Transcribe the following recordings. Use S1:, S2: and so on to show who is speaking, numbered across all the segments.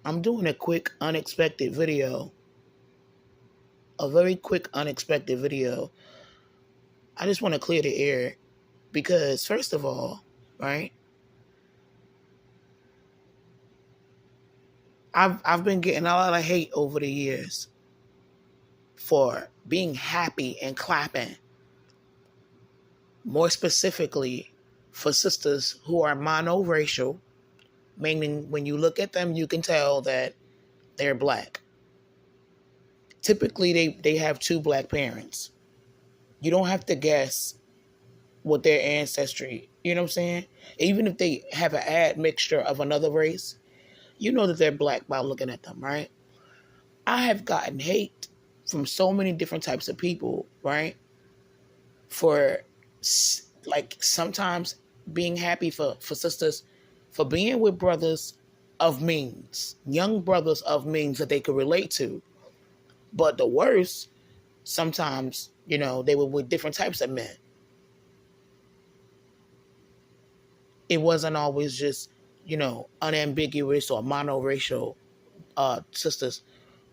S1: I'm doing a quick, unexpected video. A very quick, unexpected video. I just want to clear the air because, first of all, right, I've been getting a lot of hate over the years for being happy and clapping. More specifically, for sisters who are monoracial, meaning when you look at them, you can tell that they're black. Typically, they have two black parents. You don't have to guess what their ancestry, you know what I'm saying? Even if they have an admixture of another race, you know that they're black by looking at them, right? I have gotten hate from so many different types of people, right? For like sometimes being happy for sisters, for being with brothers of means, young brothers of means that they could relate to. But the worst, sometimes, they were with different types of men. It wasn't always just, unambiguous or monoracial sisters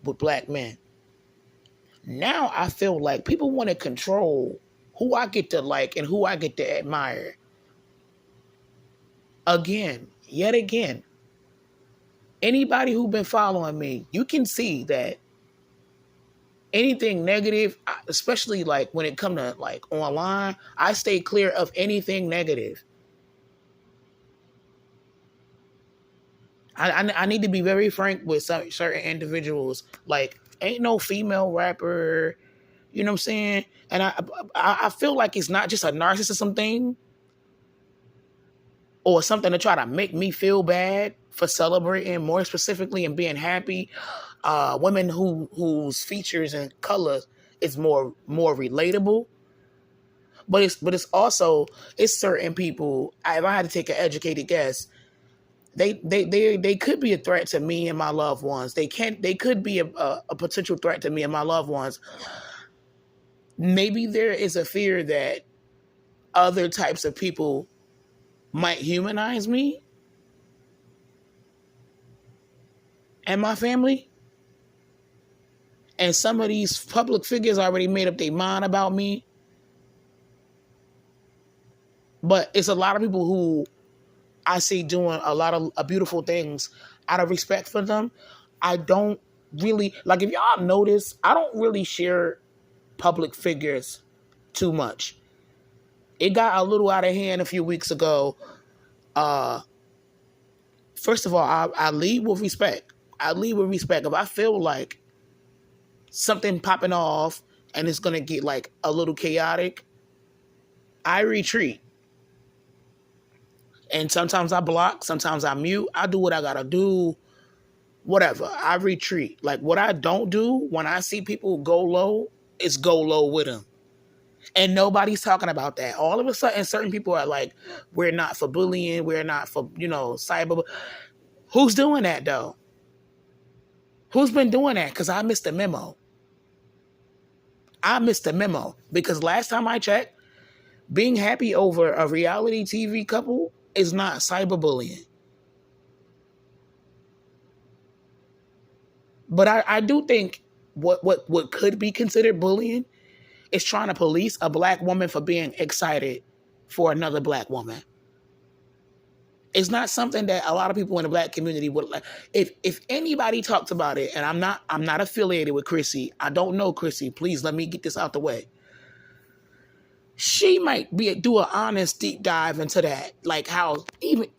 S1: with black men. Now I feel like people want to control who I get to like and who I get to admire. Again, yet again, anybody who's been following me, you can see that anything negative, especially like when it comes to like online, I stay clear of anything negative. I need to be very frank with certain individuals. Like, ain't no female rapper, you know what I'm saying? And I feel like it's not just a narcissism thing or something to try to make me feel bad for celebrating, more specifically, and being happy. Women whose features and colors is more relatable. But it's also, it's certain people. If I had to take an educated guess, they could be a threat to me and my loved ones. They could be a potential threat to me and my loved ones. Maybe there is a fear that other types of people might humanize me and my family. And some of these public figures already made up their mind about me. But it's a lot of people who I see doing a lot of beautiful things out of respect for them. I don't really, like, if y'all notice, I don't really share public figures too much. It got a little out of hand a few weeks ago. First of all, I lead with respect. I lead with respect. If I feel like something popping off and it's going to get like a little chaotic, I retreat. And sometimes I block, sometimes I mute. I do what I gotta do, whatever. I retreat. Like, what I don't do when I see people go low is go low with them. And nobody's talking about that. All of a sudden, certain people are like, we're not for bullying, we're not for, cyber. Who's doing that, though? Who's been doing that? Because I missed the memo. I missed the memo. Because last time I checked, being happy over a reality TV couple is not cyberbullying. But I do think what could be considered bullying is trying to police a black woman for being excited for another black woman. It's not something that a lot of people in the black community would like. If anybody talks about it, and I'm not affiliated with Chrissy, I don't know Chrissy. Please let me get this out the way. She might do an honest deep dive into that, like how even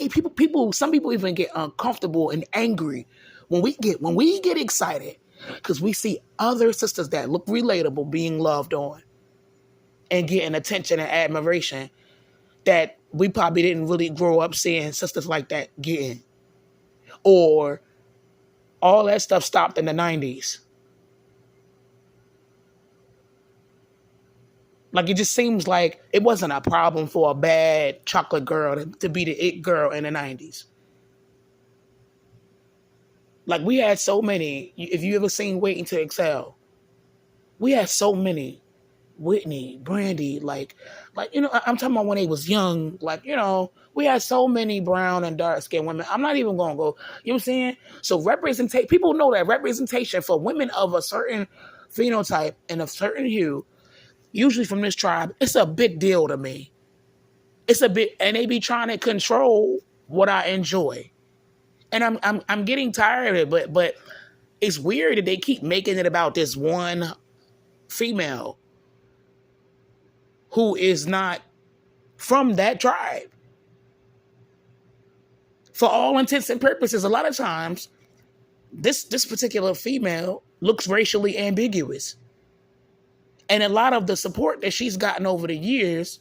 S1: some people even get uncomfortable and angry when we get excited because we see other sisters that look relatable being loved on and getting attention and admiration that we probably didn't really grow up seeing sisters like that getting, or all that stuff stopped in the 90s. Like, it just seems like it wasn't a problem for a bad chocolate girl to be the it girl in the 90s. Like, we had so many. If you ever seen Waiting to Excel, we had so many Whitney, Brandy, I'm talking about when they was young, we had so many brown and dark skinned women. I'm not even gonna go, you know what I'm saying? So representate, people know that representation for women of a certain phenotype and a certain hue, usually from this tribe, it's a big deal to me. It's a bit, and they be trying to control what I enjoy. And I'm getting tired of it, but it's weird that they keep making it about this one female who is not from that tribe. For all intents and purposes, a lot of times, this particular female looks racially ambiguous. And a lot of the support that she's gotten over the years,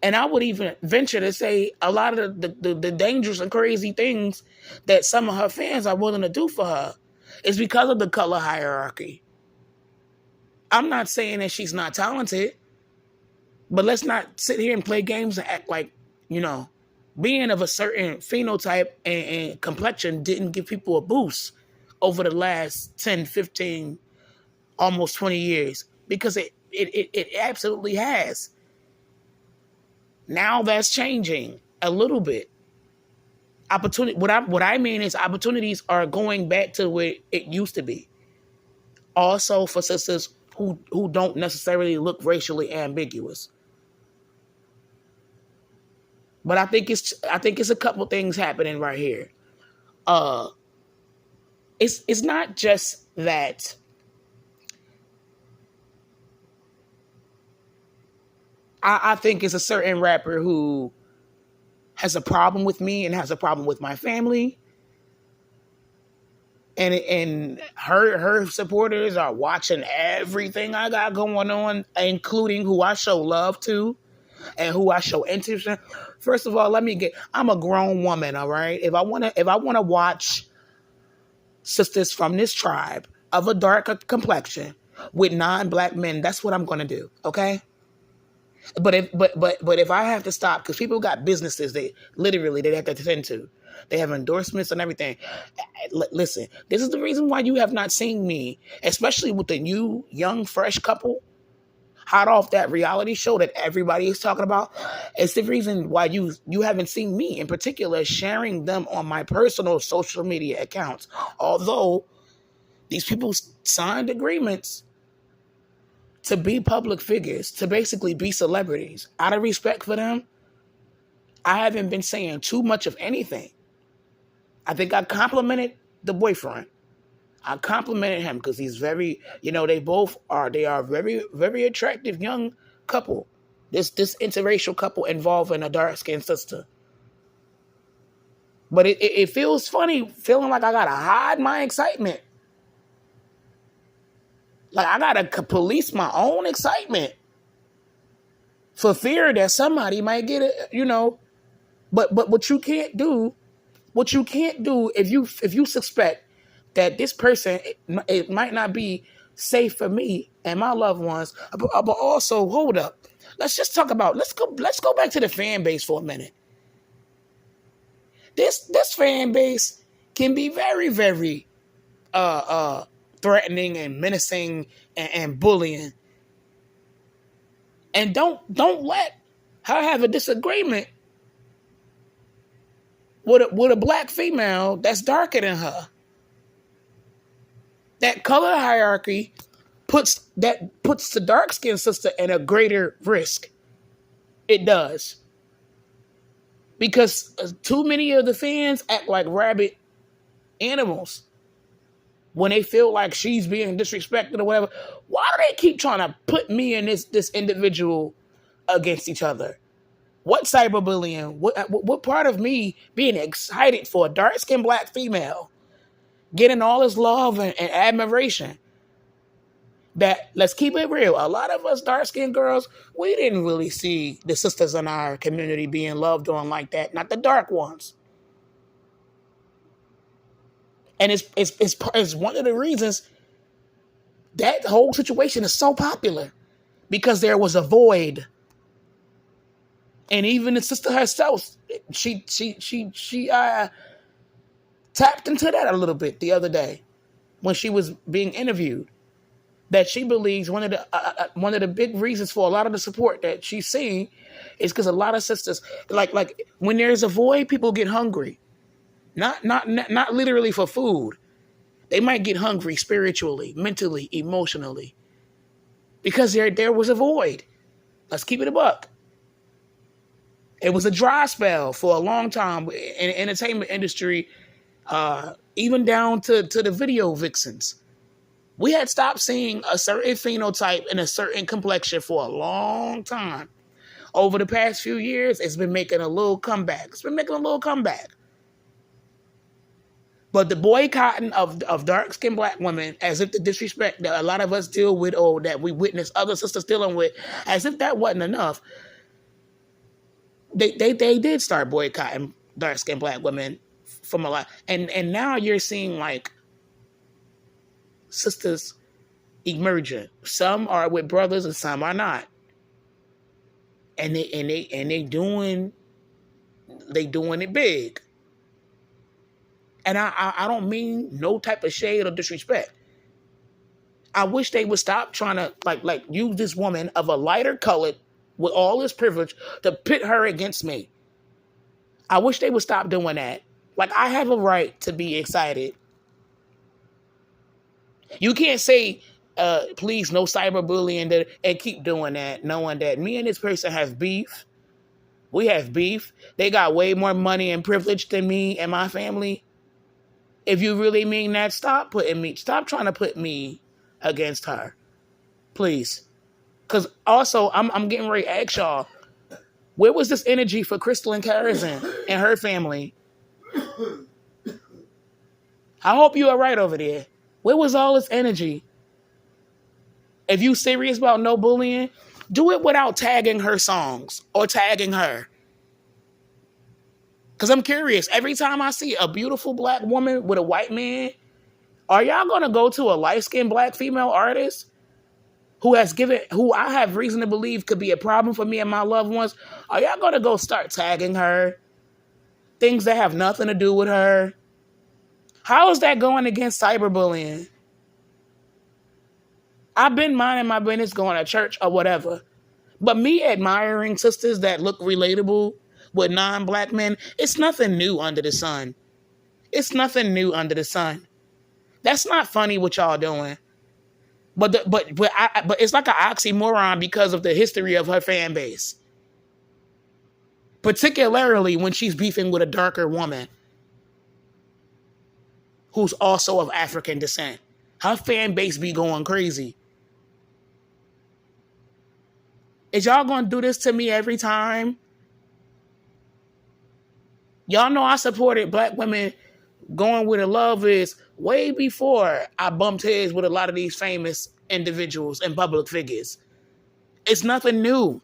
S1: and I would even venture to say a lot of the dangerous and crazy things that some of her fans are willing to do for her is because of the color hierarchy. I'm not saying that she's not talented, but let's not sit here and play games and act like, being of a certain phenotype and complexion didn't give people a boost over the last 10, 15, almost 20 years, because it absolutely has. Now that's changing a little bit. Opportunity. What I mean is opportunities are going back to where it used to be. Also for sisters who don't necessarily look racially ambiguous. But I think it's a couple things happening right here. It's not just that I think it's a certain rapper who has a problem with me and has a problem with my family. And her supporters are watching everything I got going on, including who I show love to and who I show interest in. First of all, I'm a grown woman, all right? If I wanna watch sisters from this tribe of a darker complexion with non-black men, that's what I'm gonna do, okay? But if I have to stop, because people got businesses they have to attend to. They have endorsements and everything. Listen, this is the reason why you have not seen me, especially with the new, young, fresh couple, hot off that reality show that everybody is talking about. It's the reason why you haven't seen me, in particular, sharing them on my personal social media accounts. Although these people signed agreements to be public figures, to basically be celebrities. Out of respect for them, I haven't been saying too much of anything. I think I complimented the boyfriend. I complimented him because he's very, they are very, very attractive young couple. This interracial couple involving a dark-skinned sister. But it feels funny feeling like I gotta hide my excitement. Like I gotta police my own excitement for fear that somebody might get it, But what you can't do if you suspect that this person, it might not be safe for me and my loved ones, but also hold up. Let's just talk about let's go back to the fan base for a minute. This fan base can be very, very threatening and menacing and bullying. And don't let her have a disagreement with a black female that's darker than her. That color hierarchy puts the dark-skinned sister in a greater risk. It does. Because too many of the fans act like rabid animals when they feel like she's being disrespected or whatever. Why do they keep trying to put me and this individual against each other? What cyberbullying? What part of me being excited for a dark-skinned black female getting all this love and admiration? That, let's keep it real, a lot of us dark-skinned girls, we didn't really see the sisters in our community being loved on like that, not the dark ones. And it's one of the reasons that whole situation is so popular, because there was a void. And even the sister herself, she tapped into that a little bit the other day when she was being interviewed. that she believes one of the big reasons for a lot of the support that she's seeing is because a lot of sisters, like when there's a void, people get hungry, not literally for food. They might get hungry spiritually, mentally, emotionally, because there was a void. Let's keep it a buck. It was a dry spell for a long time in the entertainment industry, even down to the video vixens. We had stopped seeing a certain phenotype and a certain complexion for a long time. Over the past few years, it's been making a little comeback. But the boycotting of dark-skinned black women, as if the disrespect that a lot of us deal with or that we witness other sisters dealing with, as if that wasn't enough, they did start boycotting dark-skinned black women from a lot. And now you're seeing like sisters emerging. Some are with brothers and some are not. And they doing it big. And I don't mean no type of shade or disrespect. I wish they would stop trying to like use this woman of a lighter color with all this privilege to pit her against me. I wish they would stop doing that. Like, I have a right to be excited. You can't say, please, no cyberbullying, and keep doing that, knowing that me and this person have beef. We have beef. They got way more money and privilege than me and my family. If you really mean that, stop trying to put me against her. Please. Because also, I'm getting ready to ask y'all, where was this energy for Crystal and Karazin and her family? I hope you are right over there. Where was all this energy? If you serious about no bullying, do it without tagging her songs or tagging her. Because I'm curious. Every time I see a beautiful black woman with a white man, are y'all going to go to a light-skinned black female artist who I have reason to believe could be a problem for me and my loved ones? Are y'all going to go start tagging her? Things that have nothing to do with her? How is that going against cyberbullying? I've been minding my business, going to church or whatever. But me admiring sisters that look relatable with non-black men, it's nothing new under the sun. It's nothing new under the sun. That's not funny what y'all doing. But it's like an oxymoron because of the history of her fan base. Particularly when she's beefing with a darker woman who's also of African descent. Her fan base be going crazy. Is y'all gonna do this to me every time? Y'all know I supported black women going where the love is way before I bumped heads with a lot of these famous individuals and public figures. It's nothing new.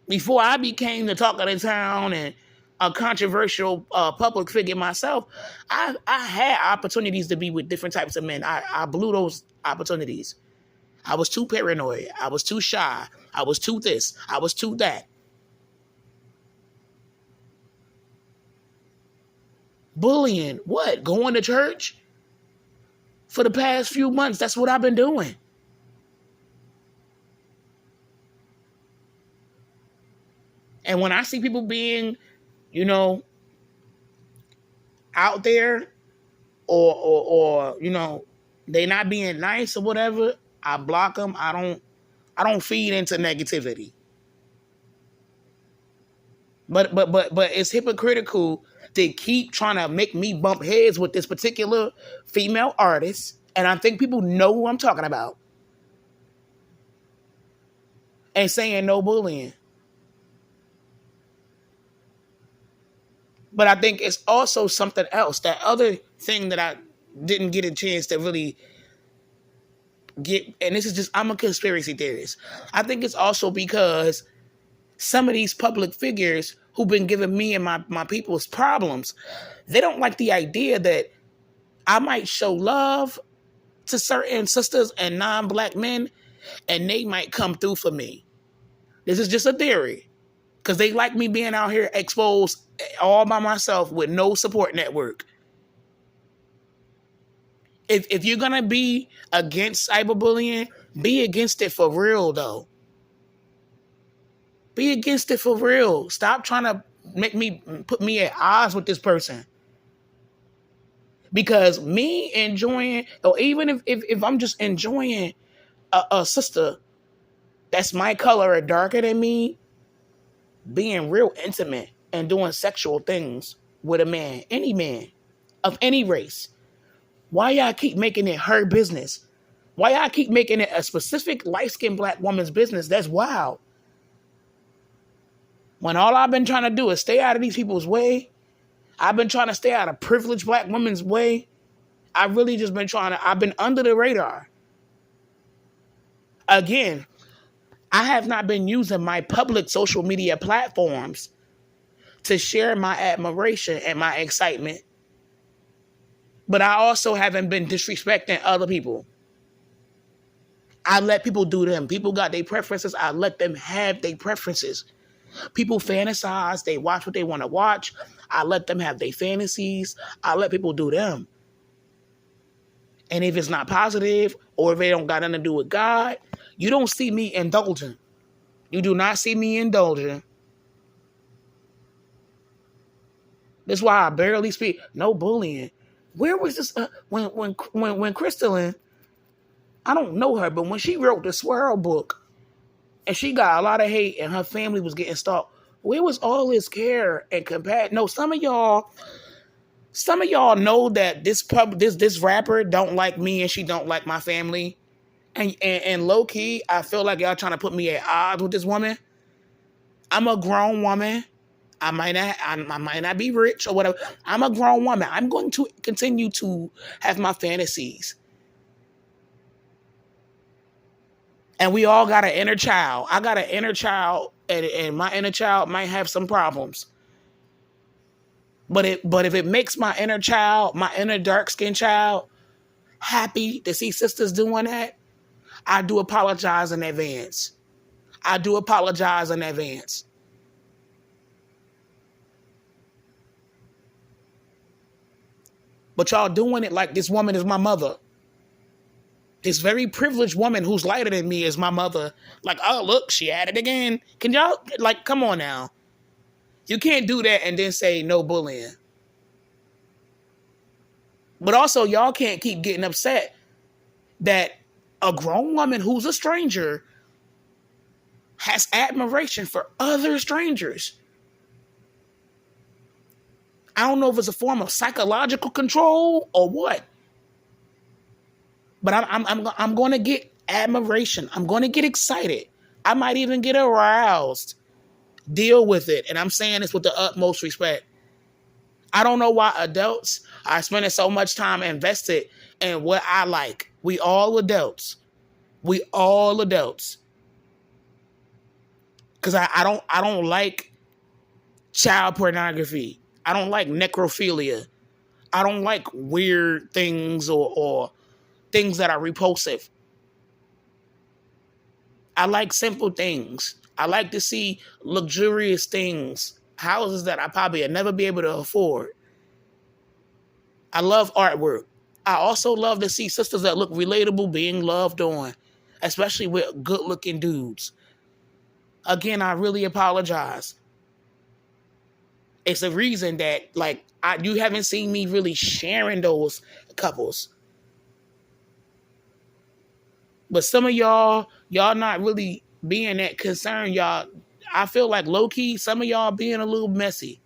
S1: Before I became the talk of the town and a controversial public figure myself, I had opportunities to be with different types of men. I blew those opportunities. I was too paranoid. I was too shy. I was too this. I was too that. Bullying. What? Going to church? For the past few months, that's what I've been doing. And when I see people being, out there or they not being nice or whatever, I block them. I don't feed into negativity. But it's hypocritical to keep trying to make me bump heads with this particular female artist. And I think people know who I'm talking about. And saying no bullying. But I think it's also something else. That other thing that I didn't get a chance to really get, and this is just, I'm a conspiracy theorist. I think it's also because some of these public figures who've been giving me and my people's problems, they don't like the idea that I might show love to certain sisters and non-black men, and they might come through for me. This is just a theory. Because they like me being out here exposed all by myself with no support network. If you're gonna be against cyberbullying, be against it for real though. Be against it for real. Stop trying to put me at odds with this person. Because me enjoying, or even if I'm just enjoying a sister that's my color or darker than me, being real intimate and doing sexual things with a man of any race. Why y'all keep making it her business? Why y'all keep making it a specific light-skinned black woman's business? That's wild. When all I've been trying to do is stay out of these people's way. I've been trying to stay out of privileged black women's way. I've really just been I've been under the radar. Again, I have not been using my public social media platforms to share my admiration and my excitement. But I also haven't been disrespecting other people. I let people do them. People got their preferences. I let them have their preferences. People fantasize. They watch what they want to watch. I let them have their fantasies. I let people do them. And if it's not positive, or if it don't got nothing to do with God, you don't see me indulging. You do not see me indulging. That's why I barely speak. No bullying. Where was this? When Crystalline, I don't know her, but when she wrote the Swirl book, and she got a lot of hate, and her family was getting stalked, where was all this care and compassion? No, some of y'all know that this rapper don't like me, and she don't like my family, and low key, I feel like y'all trying to put me at odds with this woman. I'm a grown woman. I might not be rich or whatever. I'm a grown woman. I'm going to continue to have my fantasies. And we all got an inner child. I got an inner child, and my inner child might have some problems. But if it makes my inner child, my inner dark-skinned child, happy to see sisters doing that, I do apologize in advance. I do apologize in advance. But y'all doing it like this woman is my mother. This very privileged woman who's lighter than me is my mother. Like, oh, look, she at it again. Can y'all, like, come on now. You can't do that and then say no bullying. But also, y'all can't keep getting upset that a grown woman who's a stranger has admiration for other strangers. I don't know if it's a form of psychological control or what. But I'm going to get admiration. I'm going to get excited. I might even get aroused. Deal with it. And I'm saying this with the utmost respect. I don't know why adults are spending so much time invested in what I like. We all adults. We all adults. Because I don't like child pornography. I don't like necrophilia. I don't like weird things or things that are repulsive. I like simple things. I like to see luxurious things, houses that I probably would never be able to afford. I love artwork. I also love to see sisters that look relatable being loved on, especially with good-looking dudes. Again, I really apologize. It's a reason that, like, you haven't seen me really sharing those couples. But some of y'all not really being that concerned. Y'all, I feel like low-key, some of y'all being a little messy.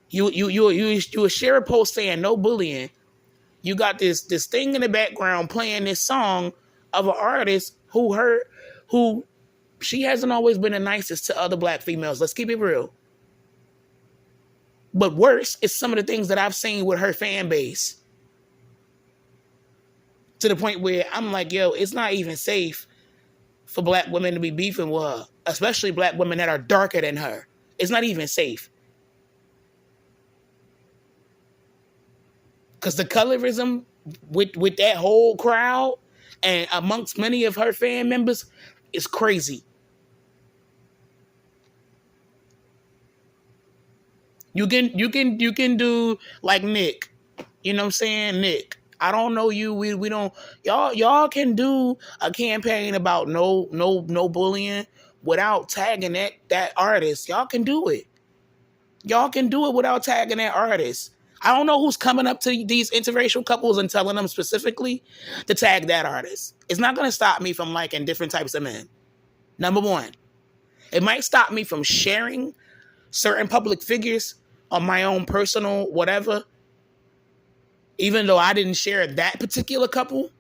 S1: You share a post saying no bullying. You got this thing in the background playing this song of an artist who she hasn't always been the nicest to other black females. Let's keep it real. But worse is some of the things that I've seen with her fan base. To the point where I'm like, yo, it's not even safe for black women to be beefing with her, especially black women that are darker than her. It's not even safe. Because the colorism with that whole crowd and amongst many of her fan members is crazy. You can do like Nick. You know what I'm saying? Nick. I don't know you. We don't. Y'all can do a campaign about no bullying without tagging that artist. Y'all can do it. Y'all can do it without tagging that artist. I don't know who's coming up to these interracial couples and telling them specifically to tag that artist. It's not going to stop me from liking different types of men. Number one, it might stop me from sharing certain public figures on my own personal whatever, even though I didn't share that particular couple.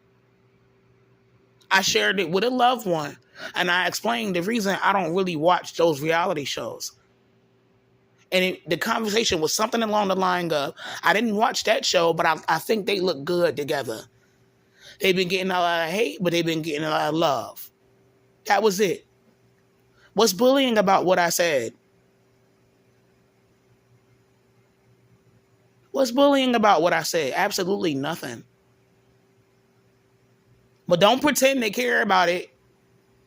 S1: I shared it with a loved one, and I explained the reason I don't really watch those reality shows. And the conversation was something along the line of, I didn't watch that show, but I think they look good together. They've been getting a lot of hate, but they've been getting a lot of love. That was it. What's bullying about what I said? What's bullying about what I said? Absolutely nothing. But don't pretend to care about it,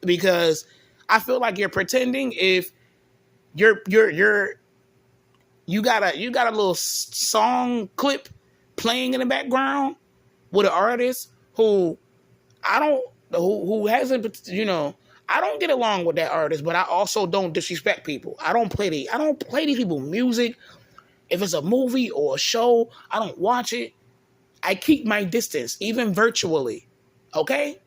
S1: because I feel like you're pretending if you got a little song clip playing in the background with an artist who who hasn't, I don't get along with that artist, but I also don't disrespect people. I don't play these people music. If it's a movie or a show, I don't watch it. I keep my distance, even virtually. Okay?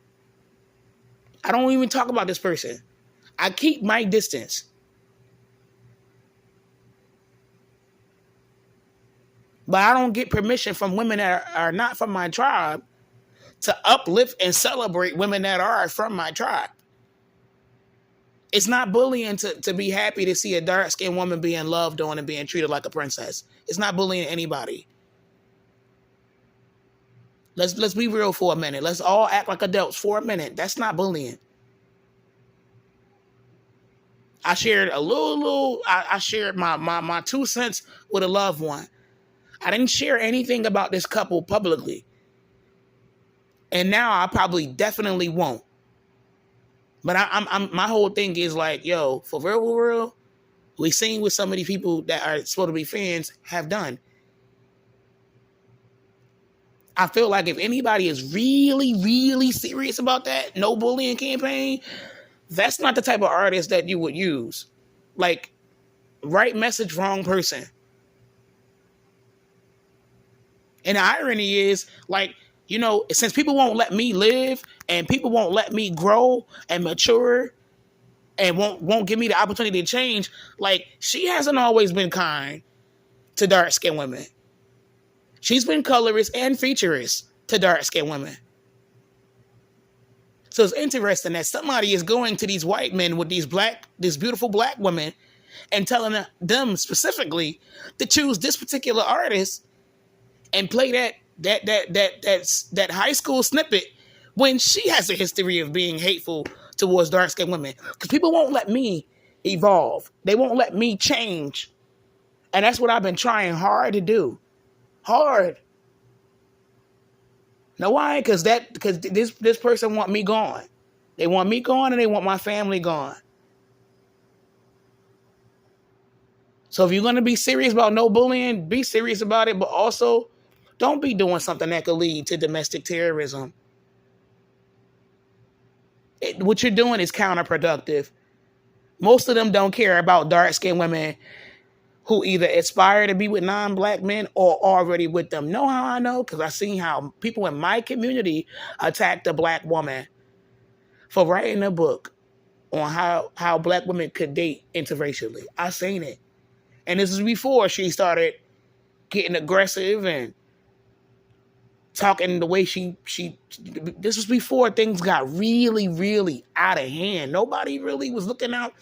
S1: I don't even talk about this person. I keep my distance. But I don't get permission from women that are not from my tribe to uplift and celebrate women that are from my tribe. It's not bullying to be happy to see a dark-skinned woman being loved on and being treated like a princess. It's not bullying anybody. Let's be real for a minute. Let's all act like adults for a minute. That's not bullying. I shared I shared my 2 cents with a loved one. I didn't share anything about this couple publicly. And now I probably definitely won't. But I'm my whole thing is like, yo, for real, we seen what some of these people that are supposed to be fans have done. I feel like if anybody is really serious about that no bullying campaign, that's not the type of artist that you would use. Like, right message, wrong person. And the irony is, like, since people won't let me live and people won't let me grow and mature and won't give me the opportunity to change, like, she hasn't always been kind to dark-skinned women. She's been colorist and featurist to dark-skinned women. So it's interesting that somebody is going to these white men with these beautiful black women and telling them specifically to choose this particular artist and play that high school snippet when she has a history of being hateful towards dark-skinned women. Because people won't let me evolve. They won't let me change. And that's what I've been trying hard to do. Hard. Know why? Because this person want me gone. They want me gone and they want my family gone. So if you're going to be serious about no bullying, be serious about it, but also don't be doing something that could lead to domestic terrorism. What you're doing is counterproductive. Most of them don't care about dark-skinned women who either aspire to be with non-black men or already with them. Know how I know? Because I've seen how people in my community attacked a black woman for writing a book on how black women could date interracially. I seen it. And this is before she started getting aggressive and talking the way she this was before things got really out of hand. Nobody really was looking out.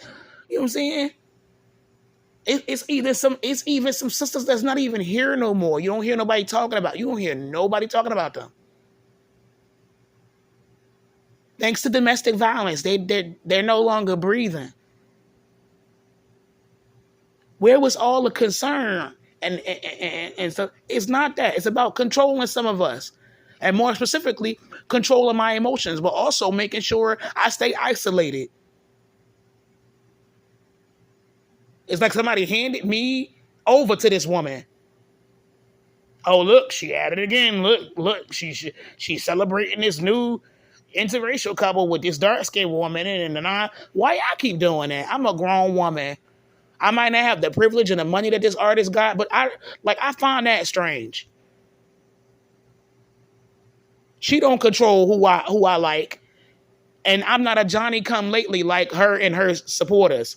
S1: You know what I'm saying? It's even some sisters that's not even here no more. You don't hear nobody talking about. You don't hear nobody talking about them. Thanks to domestic violence, they're no longer breathing. Where was all the concern? And so it's not that. It's about controlling some of us. And more specifically, controlling my emotions, but also making sure I stay isolated. It's like somebody handed me over to this woman. Oh, look, she at it again. Look, she's celebrating this new interracial couple with this dark skinned woman, and I. Why y'all keep doing that? I'm a grown woman. I might not have the privilege and the money that this artist got, but I find that strange. She don't control who I like, and I'm not a Johnny come lately like her and her supporters.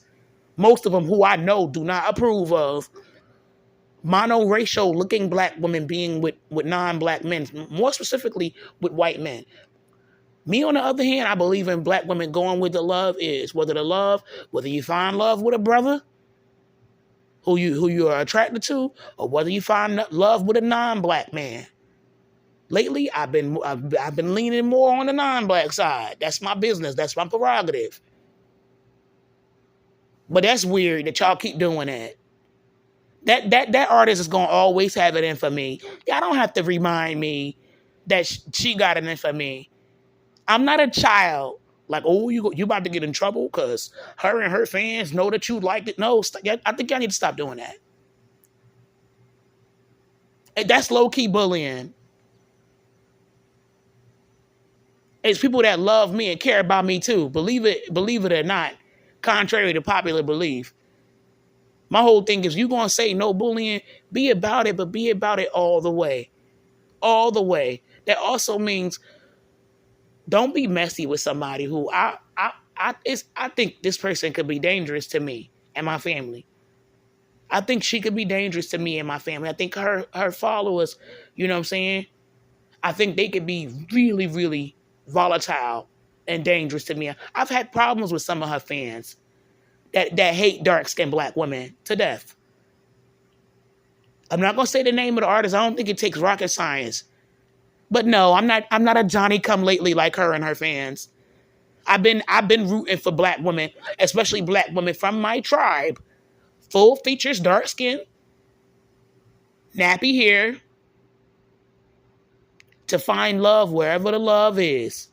S1: Most of them who I know do not approve of monoracial looking black women being with non-black men, more specifically with white men. Me, on the other hand, I believe in black women going where the love is. Whether you find love with a brother who you are attracted to, or whether you find love with a non-black man. Lately, I've been leaning more on the non-black side. That's my business. That's my prerogative. But that's weird that y'all keep doing that. That artist is gonna always have it in for me. Y'all don't have to remind me that she got it in for me. I'm not a child. Like, oh, you about to get in trouble because her and her fans know that you liked it. No, I think y'all need to stop doing that. And that's low key bullying. It's people that love me and care about me too. Believe it or not, contrary to popular belief. My whole thing is, you gonna say no bullying, be about it, but be about it all the way. All the way. That also means don't be messy with somebody who I think this person could be dangerous to me and my family. I think she could be dangerous to me and my family. I think her followers, you know what I'm saying? I think they could be really, really volatile and dangerous to me. I've had problems with some of her fans that hate dark-skinned black women to death. I'm not gonna say the name of the artist. I don't think it takes rocket science. But no, I'm not a Johnny come lately like her and her fans. I've been rooting for black women, especially black women from my tribe. Full features, dark skin, nappy hair, to find love wherever the love is.